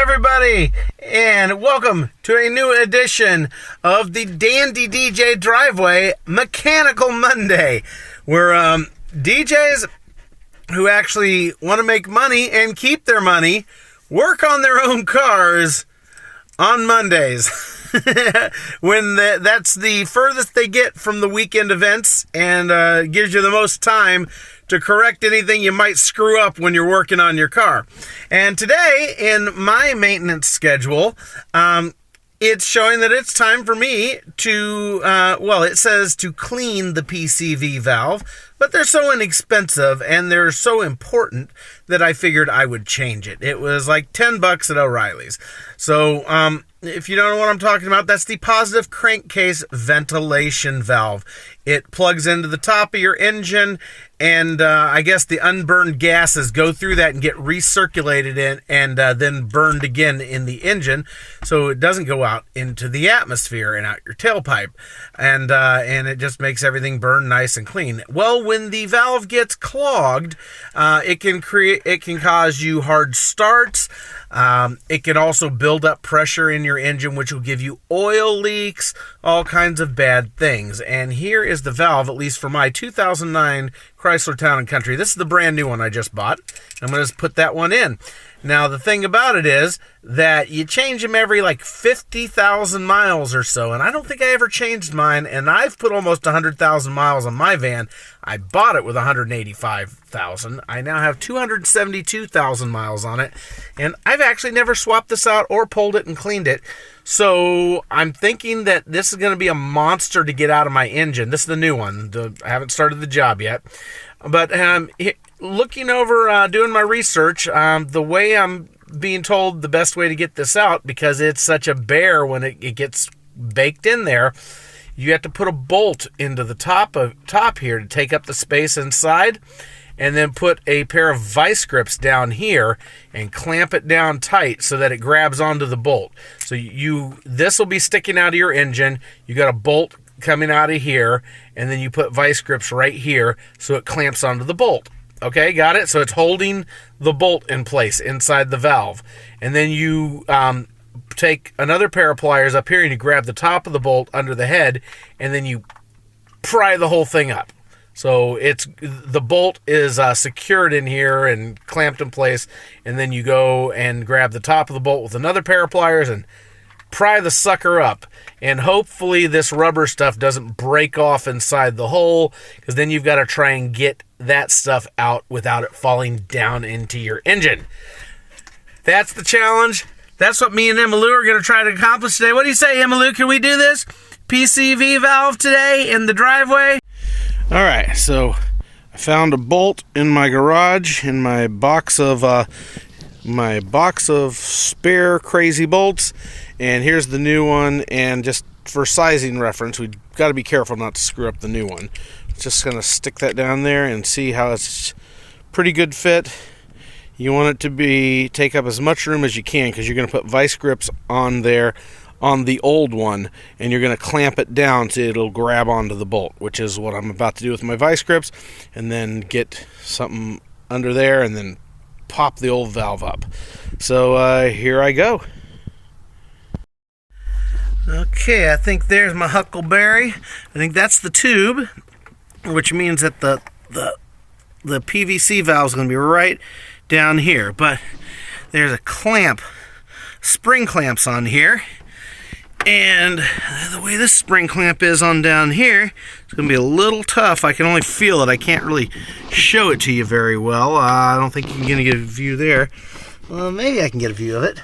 everybody, and welcome to a new edition of the Dandy DJ Driveway Mechanical Monday, where DJs who actually want to make money and keep their money work on their own cars on Mondays. When that's the furthest they get from the weekend events, and gives you the most time to correct anything you might screw up when you're working on your car. And today, in my maintenance schedule, it's showing that it's time for me to, it says to clean the PCV valve, but they're so inexpensive and they're so important that I figured I would change it. It was like $10 at O'Reilly's. So, if you don't know what I'm talking about, that's the positive crankcase ventilation valve. It plugs into the top of your engine, and I guess the unburned gases go through that and get recirculated in, and then burned again in the engine, so it doesn't go out into the atmosphere and out your tailpipe, and it just makes everything burn nice and clean. Well, when the valve gets clogged, it can cause you hard starts. It can also build up pressure in your engine, which will give you oil leaks, all kinds of bad things. And here is the valve, at least for my 2009 Chrysler Town and Country. This is the brand new one I just bought. I'm going to put that one in. Now, the thing about it is that you change them every like 50,000 miles or so, and I don't think I ever changed mine, and I've put almost 100,000 miles on my van. I bought it with 185,000. I now have 272,000 miles on it, and I've actually never swapped this out or pulled it and cleaned it. So I'm thinking that this is going to be a monster to get out of my engine. This is the new one. I haven't started the job yet. But looking over, doing my research, the way I'm being told the best way to get this out, because it's such a bear when it gets baked in there, you have to put a bolt into the top here to take up the space inside, and then put a pair of vice grips down here and clamp it down tight so that it grabs onto the bolt. So this will be sticking out of your engine. You got a bolt coming out of here, and then you put vice grips right here so it clamps onto the bolt. Okay, got it? So it's holding the bolt in place inside the valve. And then you take another pair of pliers up here and you grab the top of the bolt under the head, and then you pry the whole thing up. So the bolt is secured in here and clamped in place, and then you go and grab the top of the bolt with another pair of pliers and pry the sucker up. And hopefully this rubber stuff doesn't break off inside the hole, because then you've got to try and get that stuff out without it falling down into your engine. That's the challenge. That's what me and Emmylou are going to try to accomplish today. What do you say, Emmylou? Can we do this PCV valve today in the driveway? All right, so I found a bolt in my garage in my box of spare crazy bolts, and here's the new one. And just for sizing reference, we've got to be careful not to screw up the new one. Just gonna stick that down there and see how it's pretty good fit. You want it to take up as much room as you can, because you're gonna put vice grips on there on the old one, and you're going to clamp it down so it'll grab onto the bolt, which is what I'm about to do with my vice grips, and then get something under there and then pop the old valve up. So here I go. Okay, I think there's my huckleberry. I think that's the tube, which means that the PVC valve is going to be right down here. But there's a clamp, spring clamps on here. And the way this spring clamp is on down here, it's going to be a little tough. I can only feel it. I can't really show it to you very well. I don't think you can get a view there. Well, maybe I can get a view of it.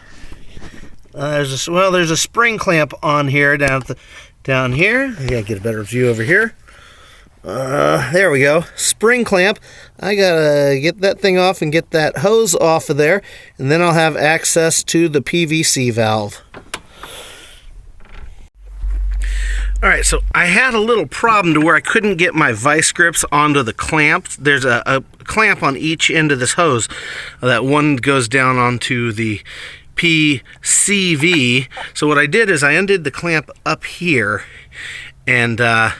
There's a spring clamp on here down here. I gotta get a better view over here. There we go. Spring clamp. I gotta get that thing off and get that hose off of there, and then I'll have access to the PVC valve. Alright, so I had a little problem to where I couldn't get my vice grips onto the clamps. There's a clamp on each end of this hose. That one goes down onto the PCV. So what I did is I undid the clamp up here, and the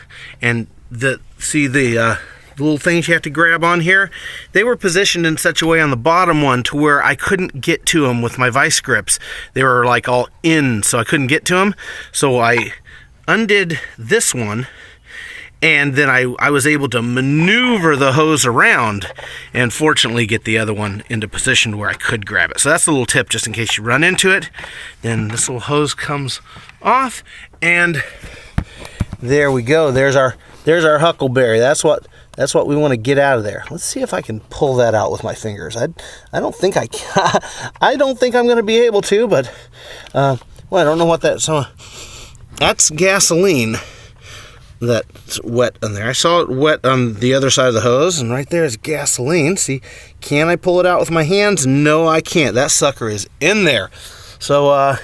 little things you have to grab on here, they were positioned in such a way on the bottom one to where I couldn't get to them with my vice grips. They were like all in, so I couldn't get to them. So I undid this one, and then I was able to maneuver the hose around and fortunately get the other one into position where I could grab it. So that's a little tip just in case you run into it. Then this little hose comes off, and there we go. There's our huckleberry. That's what we want to get out of there. Let's see if I can pull that out with my fingers. I don't think I can. I don't think I'm going to be able to, but well, I don't know what that. So that's gasoline that's wet on there. I saw it wet on the other side of the hose, and right there is gasoline. See, can I pull it out with my hands? No, I can't. That sucker is in there. So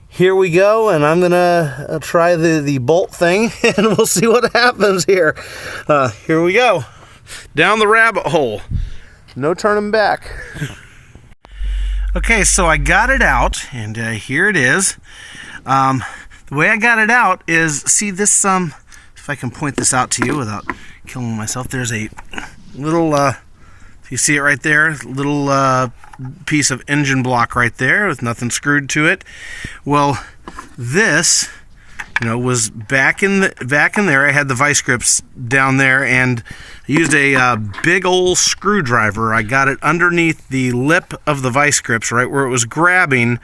here we go, and I'm gonna try the bolt thing, and we'll see what happens here. Here we go, down the rabbit hole. No turning back. Okay, so I got it out, and here it is. The way I got it out is, see this, if I can point this out to you without killing myself, there's a little, you see it right there, little piece of engine block right there with nothing screwed to it. Well, this, was back in there. I had the vice grips down there, and I used a big old screwdriver. I got it underneath the lip of the vice grips, right where it was grabbing.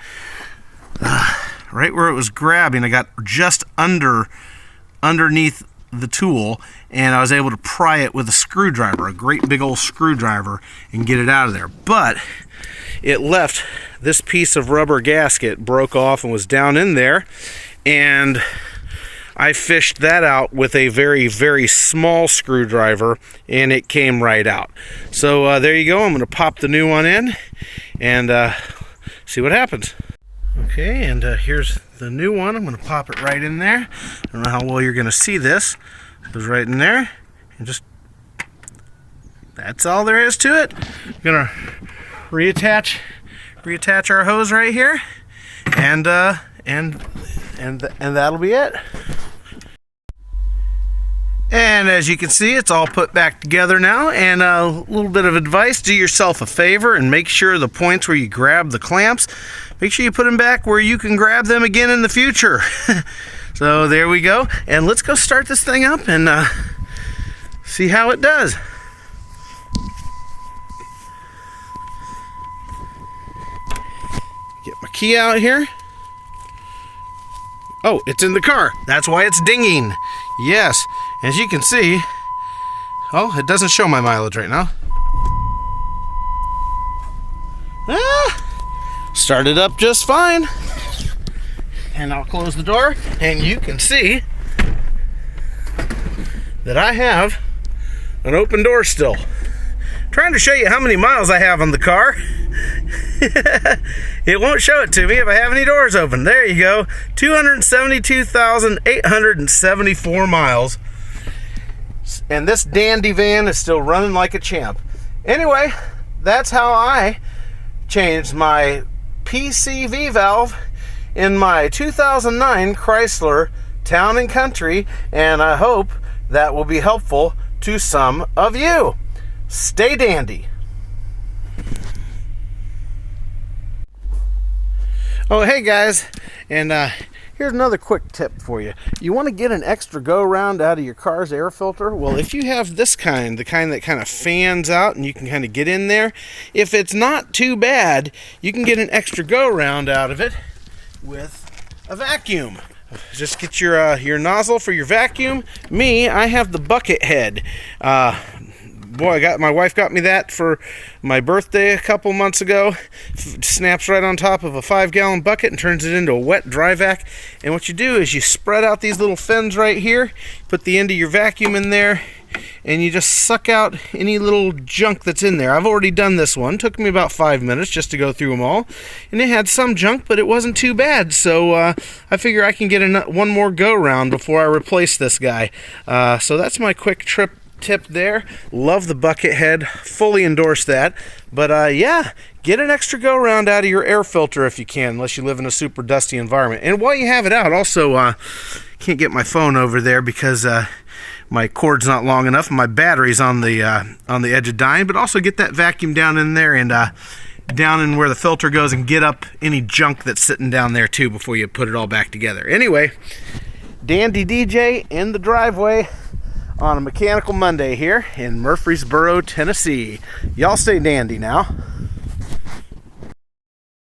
Right where it was grabbing, I got just underneath the tool, and I was able to pry it with a screwdriver, a great big old screwdriver, and get it out of there. But it left this piece of rubber gasket, broke off and was down in there, and I fished that out with a very, very small screwdriver, and it came right out. So there you go. I'm going to pop the new one in and see what happens. Okay, and here's the new one. I'm going to pop it right in there. I don't know how well you're going to see this. It goes right in there, and just, that's all there is to it. I'm going to reattach our hose right here, and that'll be it. And as you can see, it's all put back together now. And a little bit of advice: do yourself a favor and make sure the points where you grab the clamps, make sure you put them back where you can grab them again in the future. So there we go. And let's go start this thing up and see how it does. Get my key out here. Oh, it's in the car. That's why it's dinging. Yes, as you can see, oh, it doesn't show my mileage right now. Started up just fine. And I'll close the door, and you can see that I have an open door still. Trying to show you how many miles I have on the car. It won't show it to me if I have any doors open. There you go. 272,874 miles. And this dandy van is still running like a champ. Anyway, that's how I changed my PCV valve in my 2009 Chrysler Town and Country, and I hope that will be helpful to some of you. Stay dandy. Oh, hey guys, and here's another quick tip for you. You want to get an extra go-round out of your car's air filter? Well, if you have this kind, the kind that kind of fans out and you can kind of get in there, if it's not too bad, you can get an extra go-round out of it with a vacuum. Just get your nozzle for your vacuum. Me, I have the bucket head. Boy, my wife got me that for my birthday a couple months ago. Snaps right on top of a 5-gallon bucket and turns it into a wet dry vac. And what you do is you spread out these little fins right here, put the end of your vacuum in there, and you just suck out any little junk that's in there. I've already done this one. Took me about 5 minutes just to go through them all. And it had some junk, but it wasn't too bad. So I figure I can get one more go-round before I replace this guy. So that's my quick tip there. Love the bucket head, fully endorse that. But yeah, get an extra go round out of your air filter if you can, unless you live in a super dusty environment. And while you have it out, also can't get my phone over there because my cord's not long enough and my battery's on the edge of dying, but also get that vacuum down in there and down in where the filter goes and get up any junk that's sitting down there too before you put it all back together. Anyway, Dandy DJ in the driveway on a Mechanical Monday here in Murfreesboro, Tennessee. Y'all stay dandy now.